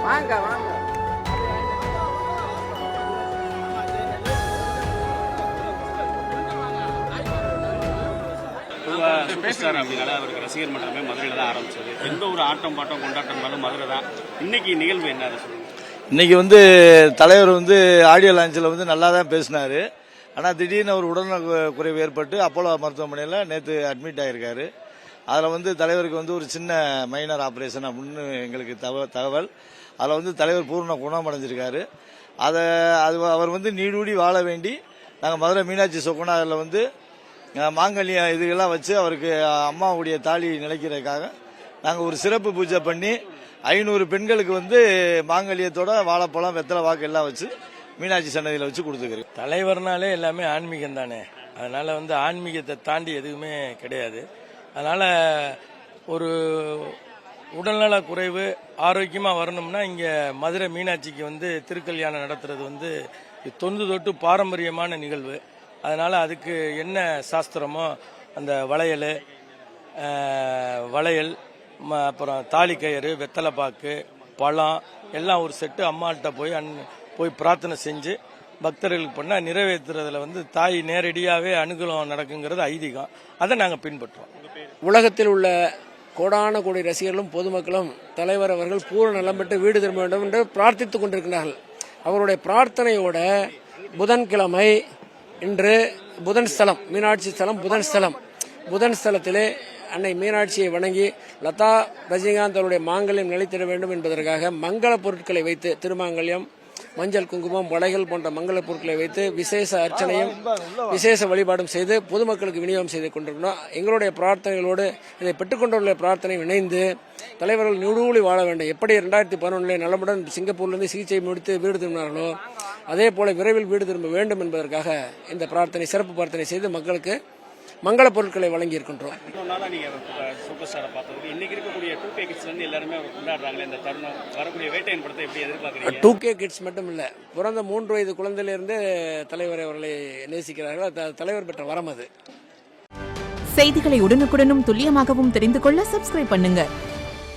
வாங்க வாங்க. Super star அப்படின்னால அவருக்கு ரசிகர் மன்றமே மதுரையில் தான் ஆரம்பிச்சது. எந்த ஒரு ஆட்டம் பாட்டம் கொண்டாட்டம் மதுரை தான். இன்னைக்கு நிகழ்வு என்ன அதை சொல்லுங்க. இன்னைக்கு தலைவர் ஆடியோ லான்ச்சில் நல்லா தான் பேசினாரு. ஆனால் திடீர்னு ஒரு உடல்நல குறைவு ஏற்பட்டு அப்போலோ மருத்துவமனையில் நேற்று அட்மிட் ஆகியிருக்காரு. அதில் தலைவருக்கு ஒரு சின்ன மைனர் ஆப்ரேஷன் அப்படின்னு எங்களுக்கு தகவல். அதில் தலைவர் பூர்ண குணமடைஞ்சிருக்காரு. அவர் நீடூடி வாழ வேண்டி நாங்கள் மதுரை மீனாட்சி சொக்கநாதரில் மாங்கல்யம் இதுகெல்லாம் வச்சு அவருக்கு அம்மாவுடைய தாலி நிலைக்கிறதுக்காக நாங்கள் ஒரு சிறப்பு பூஜை பண்ணி 500 பெண்களுக்கு மாங்கல்யத்தோட வாழைப்பழம் வெத்தலை வாக்கு எல்லாம் வச்சு மீனாட்சி சன்னதியில் வச்சு கொடுத்துக்கிறோம். தலைவர்னாலே எல்லாமே ஆன்மீகம் தானே. அதனால ஆன்மீகத்தை தாண்டி எதுவுமே கிடையாது. அதனால ஒரு உடல்நல குறைவு ஆரோக்கியமாக வரணும்னா இங்கே மதுரை மீனாட்சிக்கு திருக்கல்யாணம் நடத்துறது தொன்று தொட்டு பாரம்பரியமான நிகழ்வு. அதனால அதுக்கு என்ன சாஸ்திரமோ அந்த வளையல் அப்புறம் தாலிக்கயிறு வெத்தலைப்பாக்கு பழம் எல்லாம் ஒரு செட்டு அம்மாள்கிட்ட போய் பிரார்த்தனை செஞ்சு பக்தர்களுக்கு பண்ணால் நிறைவேற்றுறதுல தாய் நேரடியாகவே அனுகூலம் நடக்குங்கிறது ஐதீகம். அதை நாங்கள் பின்பற்றுறோம். உலகத்தில் உள்ள கோடான கோடி ரசிகர்களும் பொதுமக்களும் தலைவர் அவர்கள் பூரண நலம் பெற்று வீடு திரும்ப வேண்டும் என்று பிரார்த்தித்துக் கொண்டிருக்கிறார்கள். அவருடைய பிரார்த்தனையோட புதன்கிழமை இன்று புதன் ஸ்தலம் மீனாட்சி ஸ்தலம் புதன் ஸ்தலத்திலே அன்னை மீனாட்சியை வணங்கி லதா ரஜினிகாந்த் அவருடைய மாங்கல்யம் நிலைத்திட வேண்டும் என்பதற்காக மங்கள பொருட்களை வைத்து திருமாங்கல்யம் மஞ்சள் குங்குமம் வளைகள் போன்ற மங்கள பொருட்களை வைத்து விசேஷ அர்ச்சனையும் விசேஷ வழிபாடும் செய்து பொதுமக்களுக்கு விநியோகம் செய்து கொண்டிருக்கிறோம். எங்களுடைய பிரார்த்தனைகளோடு இதை பெற்றுக்கொண்டுள்ள பிரார்த்தனை இணைந்து தலைவர்கள் நூடூழி வாழ வேண்டும். எப்படி 2011 நலமுடன் சிங்கப்பூர்லேருந்து சிகிச்சை முடித்து வீடு திரும்பினார்களோ அதே போல விரைவில் வீடு திரும்ப வேண்டும் என்பதற்காக இந்த பிரார்த்தனை சிறப்பு பிரார்த்தனை செய்து மக்களுக்கு மங்கள பொருட்களை வழங்கி இருக்கின்றோம். சூப்பர் ஸ்டாரை பார்த்தது இன்னைக்கு இருக்கக்கூடிய 2K கிட்ஸ்ல இருந்து எல்லாருமே கொண்டாடுறாங்க. இந்த தருணம் வரக்கூடிய வேட்டையின் படத்தை எப்படி எதிர்பார்க்குறீங்க? 2K கிட்ஸ் மட்டும் இல்ல, பிறந்த 3 வயது குழந்தையிலிருந்து தலைவர் அவர்களை நேசிக்கிறார்கள். தலைவர் பெற்ற வரம் அது. செய்திகளை உடனுக்குடனும் துல்லியமாகவும் தெரிந்து கொள்ள சப்ஸ்கிரைப் பண்ணுங்க.